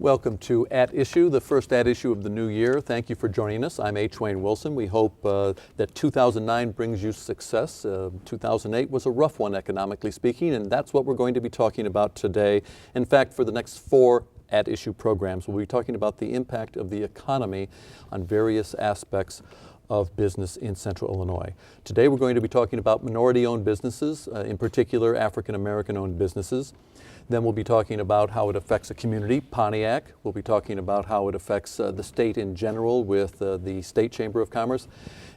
Welcome to At Issue, the first At Issue of the new year. Thank you for joining us. I'm H. Wayne Wilson. We hope that 2009 brings you success. 2008 was a rough one, economically speaking, and that's what we're going to be talking about today. In fact, for the next 4 At Issue programs, we'll be talking about the impact of the economy on various aspects of business in Central Illinois. Today we're going to be talking about minority-owned businesses, in particular African-American-owned businesses. Then we'll be talking about how it affects a community, Pontiac. We'll be talking about how it affects the state in general with the State Chamber of Commerce.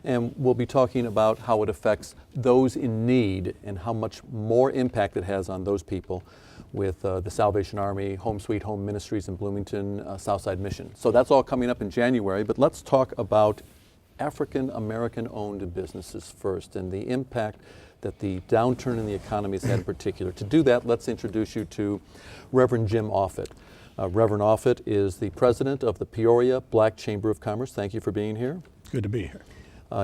And we'll be talking about how it affects those in need and how much more impact it has on those people with the Salvation Army, Home Sweet Home Ministries in Bloomington, Southside Mission. So that's all coming up in January, but let's talk about African American owned businesses first and the impact that the downturn in the economy has had in particular. To do that, let's introduce you to Reverend Jim Offutt. Reverend Offutt is the president of the Peoria Black Chamber of Commerce. Thank you for being here. Good to be here.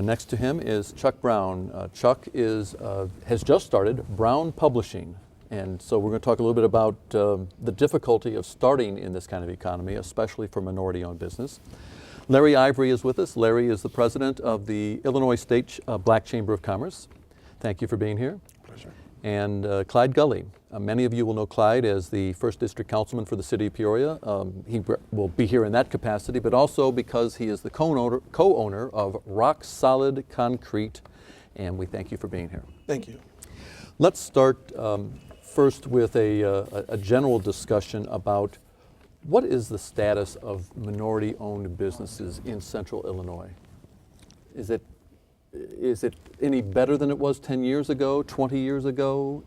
Next to him is Chuck Brown. Chuck has just started Brown Publishing. And so we're going to talk a little bit about the difficulty of starting in this kind of economy, especially for minority-owned business. Larry Ivory is with us. Larry is the president of the Illinois State Black Chamber of Commerce. Thank you for being here. Pleasure. And Clyde Gully. Many of you will know Clyde as the 1st District Councilman for the City of Peoria. He will be here in that capacity, but also because he is the co-owner of Rock Solid Concrete, and we thank you for being here. Thank you. Let's start first with a general discussion about what is the status of minority-owned businesses in Central Illinois? Is it any better than it was 10 years ago, 20 years ago?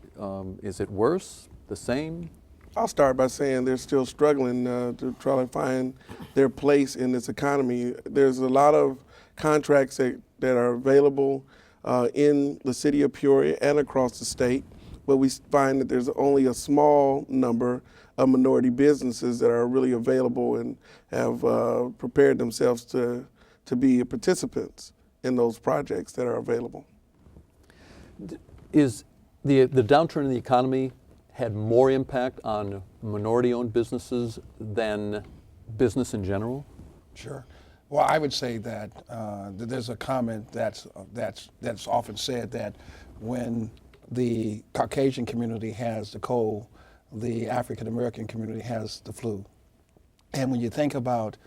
Is it worse, the same? I'll start by saying they're still struggling to try to find their place in this economy. There's a lot of contracts that are available in the city of Peoria and across the state, but we find that there's only a small number of minority businesses that are really available and have prepared themselves to be participants in those projects that are available. Is the downturn in the economy had more impact on minority-owned businesses than business in general? Sure. Well, I would say that there's a comment that's often said that when the Caucasian community has the cold, the African American community has the flu. And when you think about,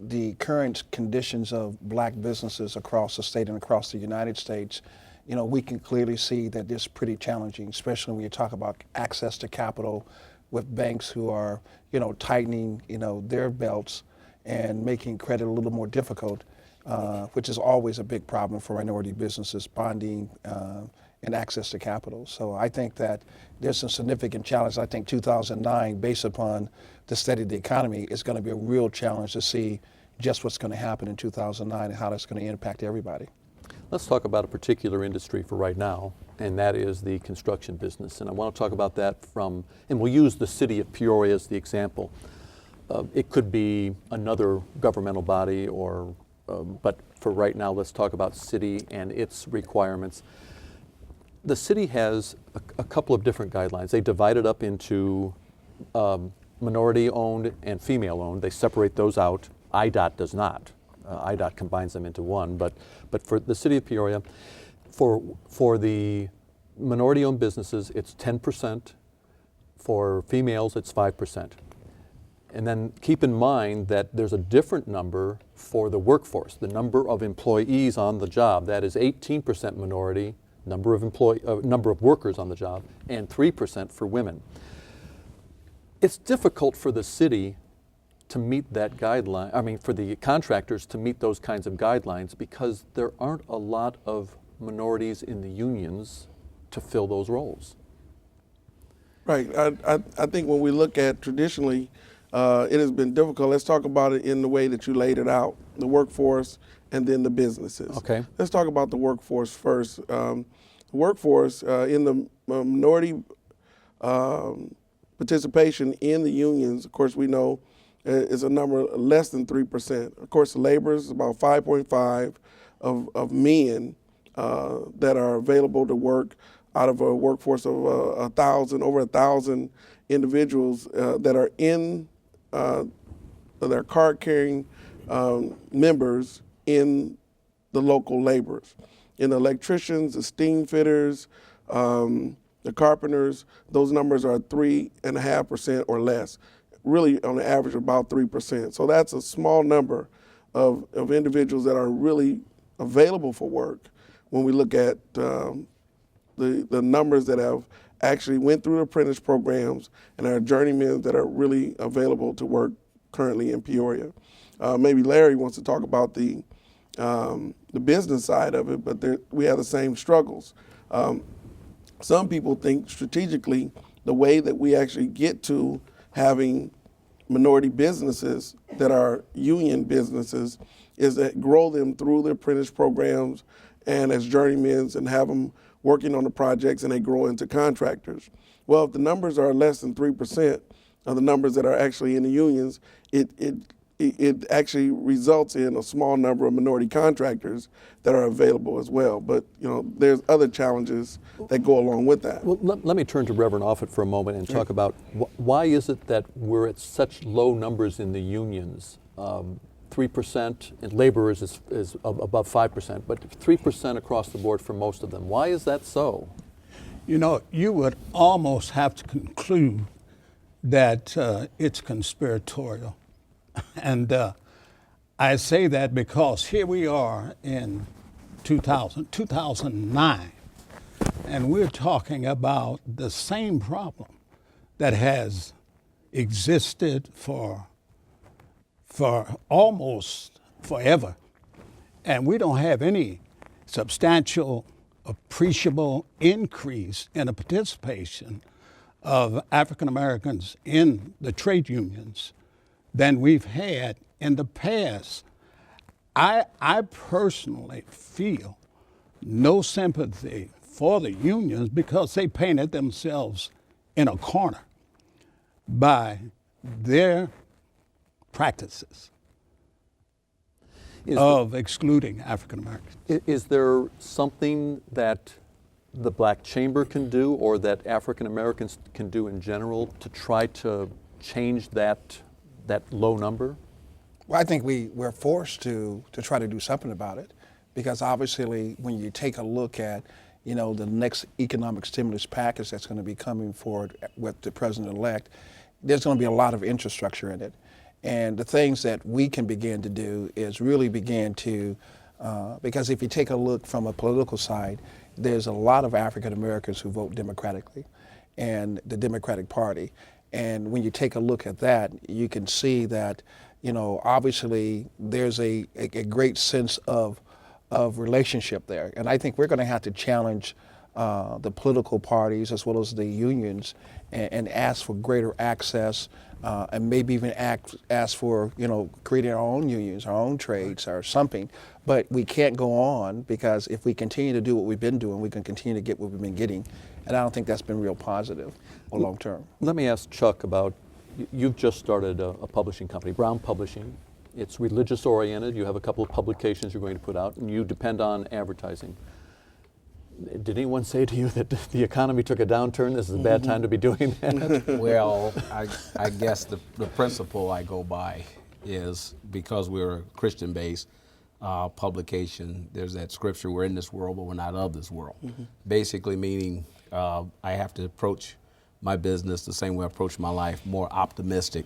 the current conditions of black businesses across the state and across the United States, we can clearly see that it's pretty challenging, especially when you talk about access to capital with banks who are, tightening, their belts and making credit a little more difficult, which is always a big problem for minority businesses, bonding and access to capital. So I think that there's some significant challenge. I think 2009, based upon the state of the economy, is going to be a real challenge to see just what's going to happen in 2009 and how that's going to impact everybody. Let's talk about a particular industry for right now, and that is the construction business. And I want to talk about that and we'll use the city of Peoria as the example. It could be another governmental body, but for right now, let's talk about city and its requirements. The city has a couple of different guidelines. They divide it up into minority-owned and female-owned. They separate those out. IDOT does not. IDOT combines them into one. But for the city of Peoria, for the minority-owned businesses, it's 10%. For females, it's 5%. And then keep in mind that there's a different number for the workforce, the number of employees on the job. That is 18% minority, number of workers on the job, and 3% for women. It's difficult for the city to meet that guideline, for the contractors to meet those kinds of guidelines because there aren't a lot of minorities in the unions to fill those roles. Right. I think when we look at traditionally, it has been difficult. Let's talk about it in the way that you laid it out, the workforce and then the businesses. Okay. Let's talk about the workforce first. The workforce in the minority participation in the unions, of course, we know is a number less than 3%. Of course, the labor is about 5.5 of men that are available to work out of a workforce of over 1,000 individuals that are in their card-carrying members in the local laborers. In the electricians, the steam fitters, the carpenters, those numbers are 3.5% or less, really on the average about 3%. So that's a small number of individuals that are really available for work when we look at the numbers that have actually went through the apprentice programs and are journeymen that are really available to work currently in Peoria. Maybe Larry wants to talk about the business side of it, but we have the same struggles. Some people think strategically the way that we actually get to having minority businesses that are union businesses is that grow them through the apprentice programs and as journeymen and have them working on the projects and they grow into contractors. Well, if the numbers are less than 3% of the numbers that are actually in the unions, it actually results in a small number of minority contractors that are available as well. But there's other challenges that go along with that. Well, let me turn to Reverend Offit for a moment and talk about why is it that we're at such low numbers in the unions? 3% in laborers is above 5%, but 3% across the board for most of them. Why is that so? You would almost have to conclude that it's conspiratorial. And I say that because here we are in 2009, and we're talking about the same problem that has existed for almost forever. And we don't have any substantial, appreciable increase in the participation of African Americans in the trade unions than we've had in the past. I personally feel no sympathy for the unions because they painted themselves in a corner by their practices of excluding African Americans. Is there something that the Black Chamber can do or that African Americans can do in general to try to change that low number? Well, I think we're forced to try to do something about it, because obviously when you take a look at the next economic stimulus package that's going to be coming forward with the president-elect, there's going to be a lot of infrastructure in it. And the things that we can begin to do is really begin to, because if you take a look from a political side, there's a lot of African Americans who vote Democratically and the Democratic Party. And when you take a look at that, you can see that, obviously there's a great sense of relationship there. And I think we're going to have to challenge the political parties as well as the unions and ask for greater access and maybe even ask for, creating our own unions, our own trades or something. But we can't go on, because if we continue to do what we've been doing, we can continue to get what we've been getting. And I don't think that's been real positive or long term. Let me ask Chuck about, you've just started a publishing company, Brown Publishing. It's religious oriented. You have a couple of publications you're going to put out, and you depend on advertising. Did anyone say to you that the economy took a downturn? This is a bad time to be doing that? Well, I guess the principle I go by is, because we're a Christian-based publication, there's that scripture, we're in this world, but we're not of this world. Basically meaning I have to approach my business the same way I approach my life, more optimistic.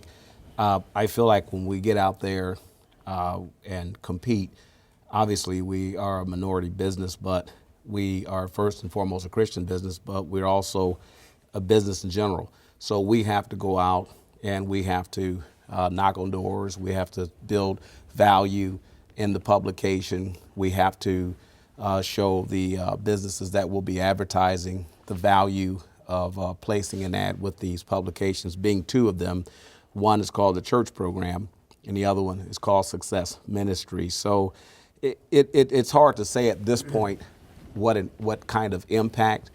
I feel like when we get out there and compete, obviously we are a minority business, but we are first and foremost a Christian business, but we're also a business in general. So we have to go out and we have to knock on doors. We have to build value in the publication. We have to show the businesses that will be advertising the value of placing an ad with these publications, being two of them. One is called the Church Program, and the other one is called Success Ministry. So it's hard to say at this point what kind of impact,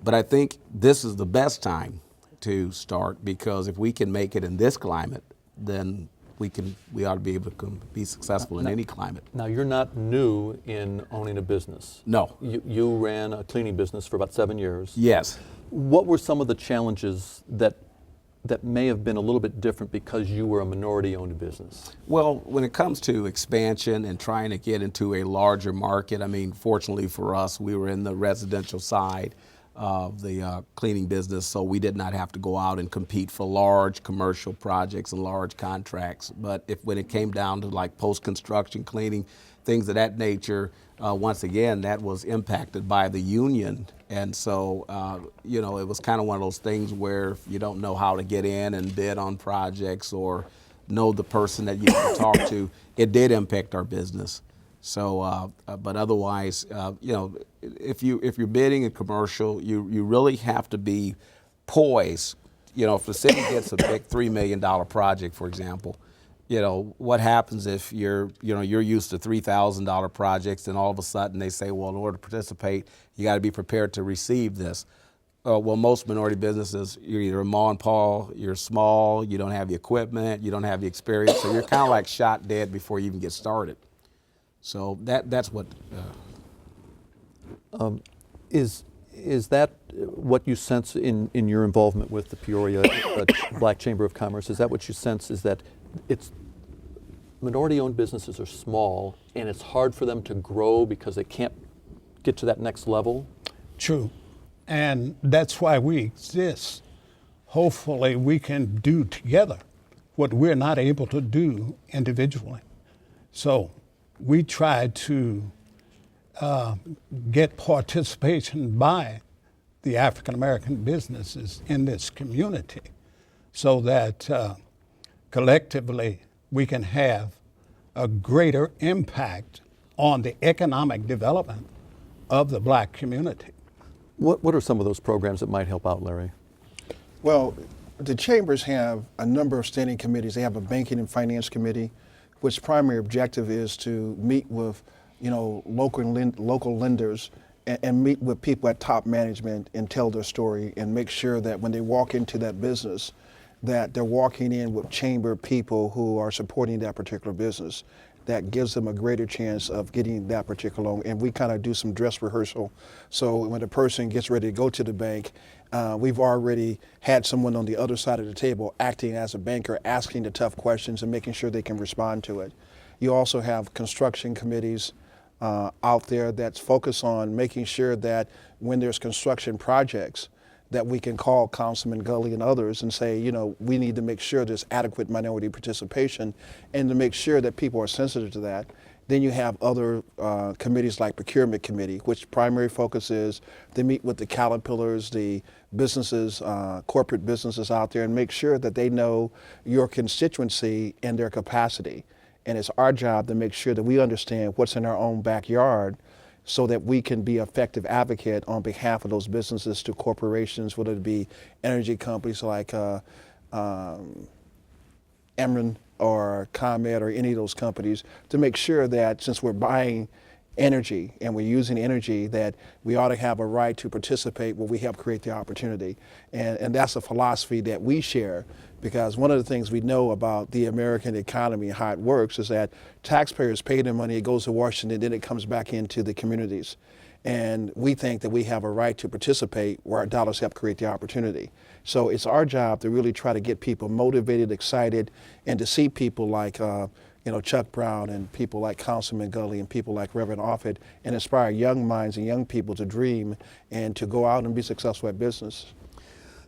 but I think this is the best time to start, because if we can make it in this climate, then we ought to be able to be successful in any climate. Now, you're not new in owning a business. No. You ran a cleaning business for about 7 years. Yes. What were some of the challenges that that may have been a little bit different because you were a minority-owned business? Well, when it comes to expansion and trying to get into a larger market, I mean, fortunately for us, we were in the residential side of the cleaning business, so we did not have to go out and compete for large commercial projects and large contracts. But when it came down to like post-construction cleaning, things of that nature, once again, that was impacted by the union. And so, you know, it was kind of one of those things where if you don't know how to get in and bid on projects or know the person that you can talk to, it did impact our business. So, but otherwise, you know, if you're bidding a commercial, you really have to be poised. You know, if the city gets a big $3 million project, for example, you know, what happens if you're used to $3,000 projects and all of a sudden they say, well, in order to participate, you got to be prepared to receive this. Well, most minority businesses, you're either a mom and pop, you're small, you don't have the equipment, you don't have the experience, so you're kind of like shot dead before you even get started. So that's what. Is that what you sense in your involvement with the Peoria Black Chamber of Commerce? Is that what you sense, is that it's minority-owned businesses are small and it's hard for them to grow because they can't get to that next level? True. And that's why we exist. Hopefully we can do together what we're not able to do individually. So we try to get participation by the African American businesses in this community so that collectively we can have a greater impact on the economic development of the black community. What are some of those programs that might help out, Larry? Well, the chambers have a number of standing committees. They have a banking and finance committee, which primary objective is to meet with, you know, local lenders and meet with people at top management and tell their story and make sure that when they walk into that business, that they're walking in with chamber people who are supporting that particular business. That gives them a greater chance of getting that particular loan. And we kind of do some dress rehearsal. So when the person gets ready to go to the bank, we've already had someone on the other side of the table acting as a banker, asking the tough questions and making sure they can respond to it. You also have construction committees out there that's focused on making sure that when there's construction projects, that we can call Councilman Gully and others and say, you know, we need to make sure there's adequate minority participation and to make sure that people are sensitive to that. Then you have other committees like Procurement Committee, which primary focus is they meet with the Caterpillars, the businesses, corporate businesses out there and make sure that they know your constituency and their capacity. And it's our job to make sure that we understand what's in our own backyard so that we can be effective advocate on behalf of those businesses to corporations, whether it be energy companies like Emeren or ComEd or any of those companies, to make sure that since we're buying energy and we're using energy, that we ought to have a right to participate where we help create the opportunity. And that's a philosophy that we share, because one of the things we know about the American economy and how it works is that taxpayers pay their money, it goes to Washington, then it comes back into the communities. And we think that we have a right to participate where our dollars help create the opportunity. So it's our job to really try to get people motivated, excited, and to see people like Chuck Brown and people like Councilman Gully and people like Reverend Offit and inspire young minds and young people to dream and to go out and be successful at business.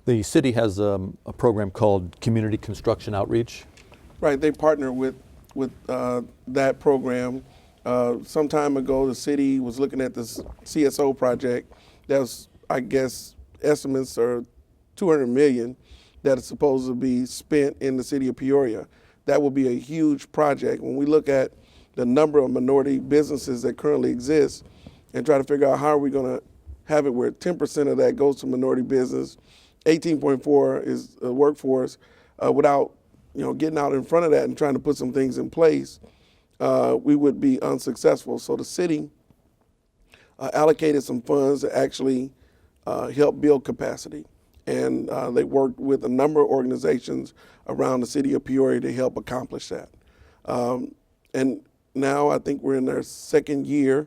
The city has a program called Community Construction Outreach. Right, they partner with that program. Some time ago, the city was looking at this CSO project. That was, I guess, estimates are $200 million that is supposed to be spent in the city of Peoria. That will be a huge project. When we look at the number of minority businesses that currently exist and try to figure out how are we going to have it where 10% of that goes to minority business, 18.4 is a workforce, without getting out in front of that and trying to put some things in place, we would be unsuccessful. So the city allocated some funds to actually help build capacity. And they worked with a number of organizations around the city of Peoria to help accomplish that. And now I think we're in our second year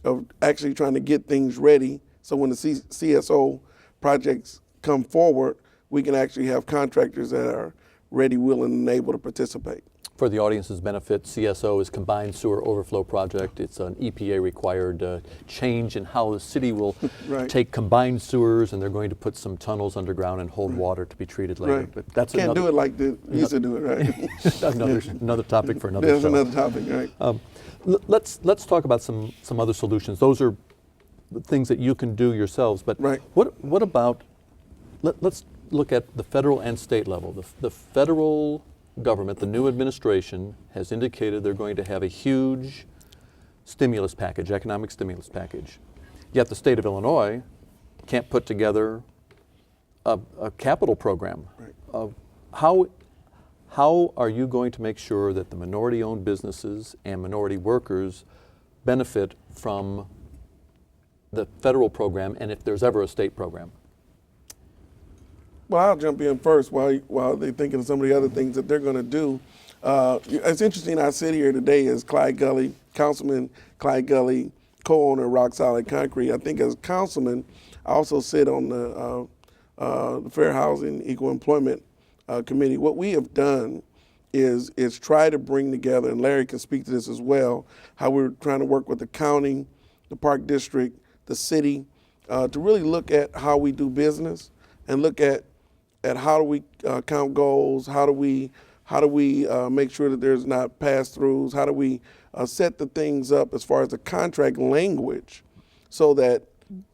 of actually trying to get things ready. So when the CSO projects come forward, we can actually have contractors that are ready, willing, and able to participate. For the audience's benefit, CSO is Combined Sewer Overflow Project. It's an EPA-required change in how the city will Right. take combined sewers, and they're going to put some tunnels underground and hold water to be treated later. Right. But that's Can't another, do it like they used to do it, right? another topic for another There's show. another topic, right? Let's talk about some other solutions. Those are the things that you can do yourselves. But Right. what about? Let's look at the federal and state level. The federal government, the new administration, has indicated they're going to have a huge stimulus package, economic stimulus package. Yet the state of Illinois can't put together a capital program. Right. How are you going to make sure that the minority-owned businesses and minority workers benefit from the federal program, and if there's ever a state program? Well, I'll jump in first while they're thinking of some of the other things that they're going to do. It's interesting. I sit here today as Clyde Gully, Councilman Clyde Gully, co-owner of Rock Solid Concrete. I think as councilman, I also sit on the Fair Housing Equal Employment Committee. What we have done is try to bring together, and Larry can speak to this as well, how we're trying to work with the county, the Park District, the city, to really look at how we do business and look at how do we count goals, how do we make sure that there's not pass-throughs, how do we set the things up as far as the contract language so that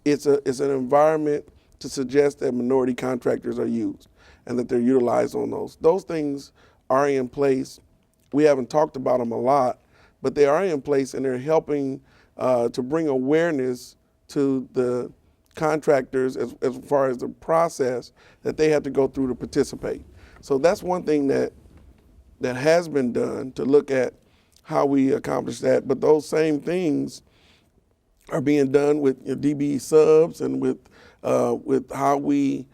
it's an environment to suggest that minority contractors are used and that they're utilized on those. Those things are in place. We haven't talked about them a lot, but they are in place and they're helping to bring awareness to the contractors as far as the process that they have to go through to participate. So that's one thing that has been done to look at how we accomplish that. But those same things are being done with DBE subs and with how we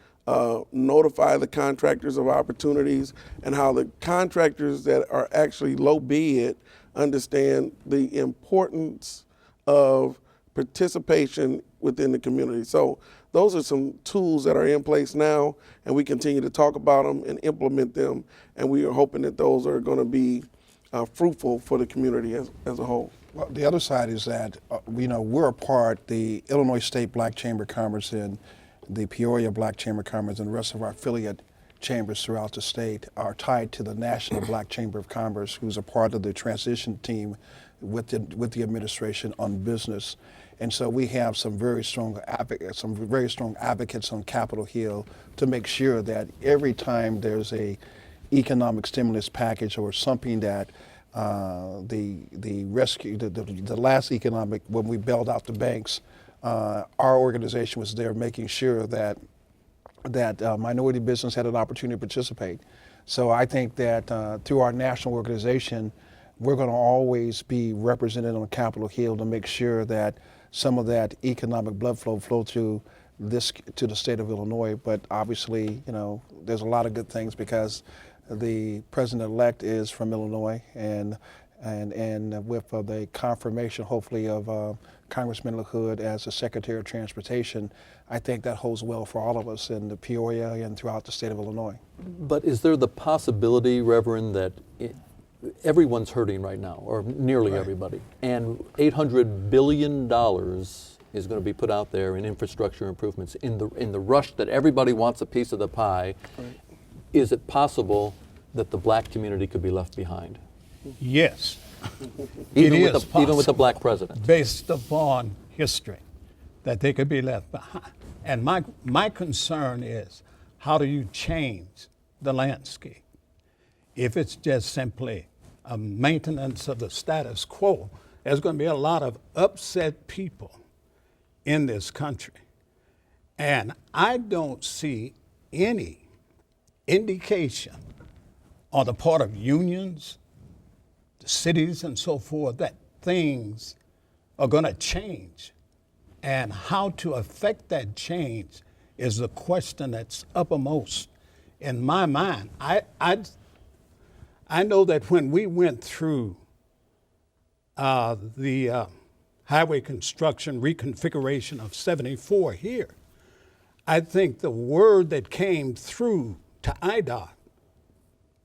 notify the contractors of opportunities and how the contractors that are actually low bid understand the importance of participation within the community. So those are some tools that are in place now, and we continue to talk about them and implement them, and we are hoping that those are going to be fruitful for the community as a whole. Well, the other side is that, we're a part, the Illinois State Black Chamber of Commerce and the Peoria Black Chamber of Commerce and the rest of our affiliate chambers throughout the state are tied to the National Black Chamber of Commerce, who's a part of the transition team with the administration on business. And so we have some very strong advocates on Capitol Hill to make sure that every time there's a economic stimulus package or something that the last economic, when we bailed out the banks, our organization was there making sure that minority business had an opportunity to participate. So I think that through our national organization, we're going to always be represented on Capitol Hill to make sure that some of that economic blood flow to the state of Illinois. But obviously, there's a lot of good things because the president-elect is from Illinois, and with the confirmation, hopefully, of Congressman LaHood as the Secretary of Transportation, I think that holds well for all of us in the Peoria and throughout the state of Illinois. But is there the possibility, Reverend, that everyone's hurting right now, or nearly everybody, and $800 billion is going to be put out there in infrastructure improvements in the rush that everybody wants a piece of the pie? Right. Is it possible that the black community could be left behind? Yes. Even with the black president? Based upon history, that they could be left behind. And my concern is, how do you change the landscape? If it's just simply a maintenance of the status quo, there's going to be a lot of upset people in this country. And I don't see any indication on the part of unions, the cities and so forth, that things are going to change. And how to affect that change is the question that's uppermost in my mind. I know that when we went through the highway construction reconfiguration of 74 here, I think the word that came through to IDOT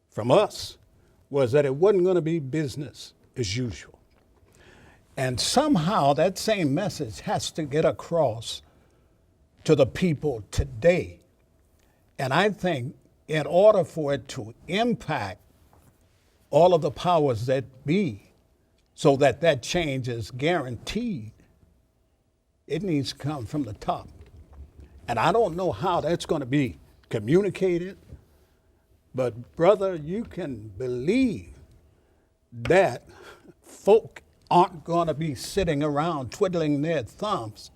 from us was that it wasn't going to be business as usual. And somehow that same message has to get across to the people today. And I think in order for it to impact all of the powers that be, so that that change is guaranteed, it needs to come from the top. And I don't know how that's going to be communicated, but brother, you can believe that folk aren't going to be sitting around twiddling their thumbs,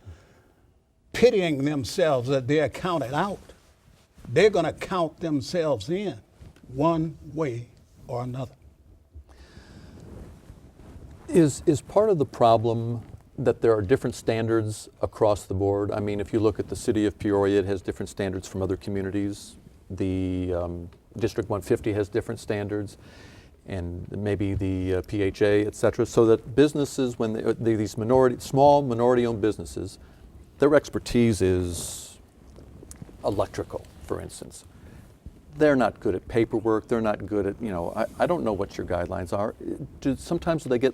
pitying themselves that they're counted out. They're going to count themselves in one way or another. Is part of the problem that there are different standards across the board? I mean, if you look at the city of Peoria, it has different standards from other communities. The District 150 has different standards, and maybe the PHA, et cetera, so that businesses, when these small minority-owned businesses, their expertise is electrical, for instance. They're not good at paperwork. They're not good at, I don't know what your guidelines are. Sometimes do they get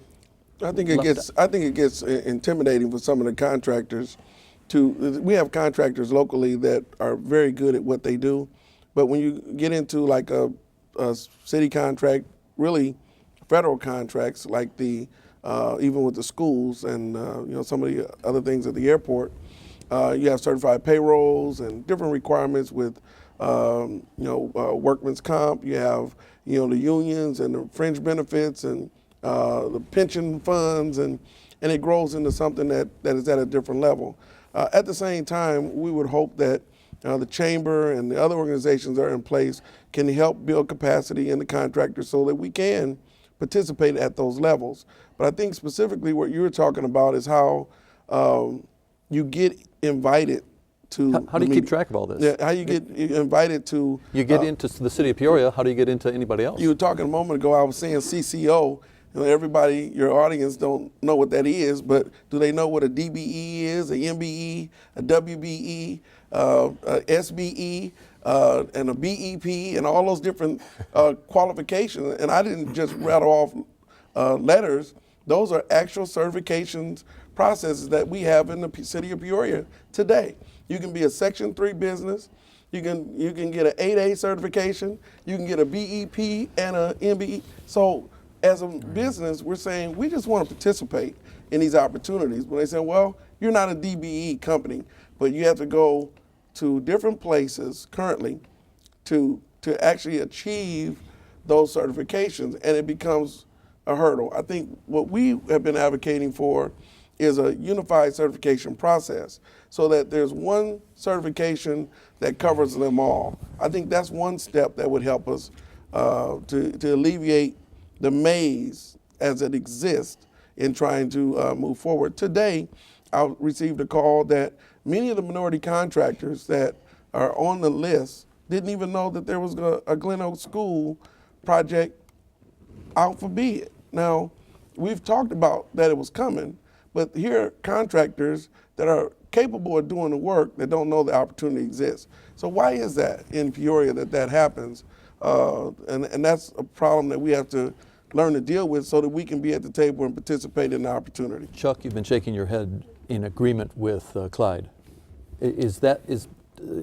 I think it gets intimidating for some of the contractors. We have contractors locally that are very good at what they do, but when you get into like a city contract, really federal contracts like even with the schools and some of the other things at the airport, you have certified payrolls and different requirements with workman's comp. You have the unions and the fringe benefits and the pension funds, and it grows into something that is at a different level. At the same time, we would hope that the chamber and the other organizations that are in place can help build capacity in the contractors so that we can participate at those levels. But I think specifically what you were talking about is how you get invited to. How do you keep track of all this? Yeah, how you get invited to. You get into the city of Peoria. How do you get into anybody else? You were talking a moment ago, I was saying CCO. Everybody, your audience don't know what that is, but do they know what a DBE is, a MBE, a WBE, a SBE, and a BEP, and all those different qualifications? And I didn't just rattle off letters. Those are actual certifications processes that we have in the city of Peoria today. You can be a Section 3 business. You can get an 8A certification. You can get a BEP and a MBE. So as a business, we're saying we just want to participate in these opportunities. When they say, well, you're not a DBE company, but you have to go to different places currently to actually achieve those certifications, and it becomes a hurdle. I think what we have been advocating for is a unified certification process so that there's one certification that covers them all. I think that's one step that would help us to alleviate the maze as it exists in trying to move forward. Today, I received a call that many of the minority contractors that are on the list didn't even know that there was a Glen Oak School project out for bid. Now, we've talked about that it was coming, but here are contractors that are capable of doing the work that don't know the opportunity exists. So why is that in Peoria that happens? And that's a problem that we have to learn to deal with so that we can be at the table and participate in the opportunity. Chuck, you've been shaking your head in agreement with Clyde. Is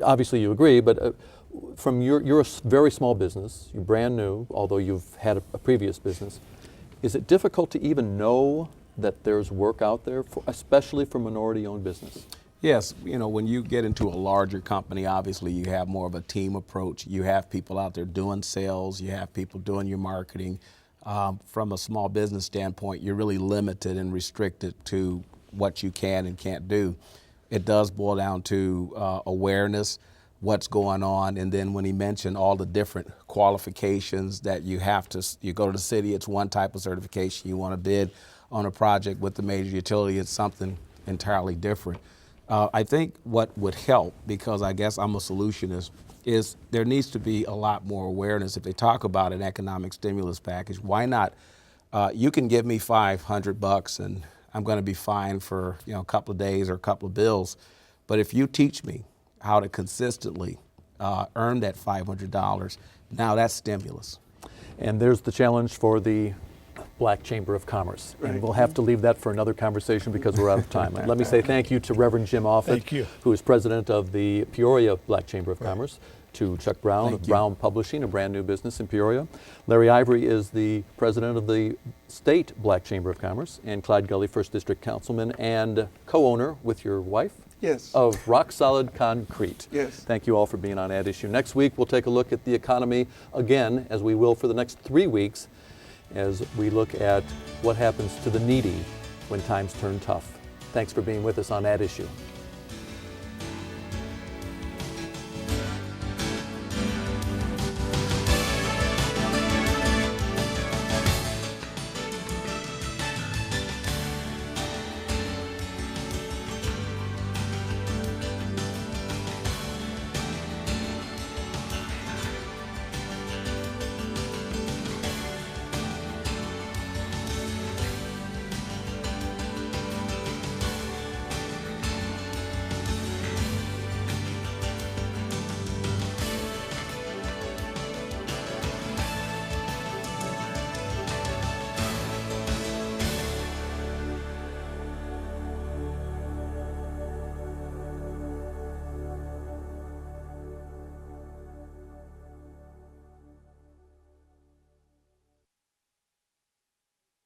obviously you agree, but from you're a very small business, you're brand new, although you've had a previous business. Is it difficult to even know that there's work out there, especially for minority-owned business? Yes, when you get into a larger company, obviously you have more of a team approach. You have people out there doing sales, you have people doing your marketing. From a small business standpoint, you're really limited and restricted to what you can and can't do. It does boil down to awareness, what's going on, and then when he mentioned all the different qualifications that you go to the city, it's one type of certification. You want to bid on a project with the major utility, it's something entirely different. I think what would help, because I guess I'm a solutionist, is there needs to be a lot more awareness. If they talk about an economic stimulus package, why not? You can give me $500 and I'm going to be fine for a couple of days or a couple of bills. But if you teach me how to consistently earn that $500, now that's stimulus. And there's the challenge for the Black Chamber of Commerce. And we'll have to leave that for another conversation because we're out of time. Let me say thank you to Reverend Jim Offit, Thank you. who is president of the Peoria Black Chamber of Commerce, to Chuck Brown of Brown Publishing, a brand new business in Peoria. Larry Ivory is the president of the State Black Chamber of Commerce, and Clyde Gully, First District Councilman and co-owner with your wife Yes. of Rock Solid Concrete. Yes. Thank you all for being on At Issue. Next week, we'll take a look at the economy again, as we will for the next 3 weeks, as we look at what happens to the needy when times turn tough. Thanks for being with us on At Issue.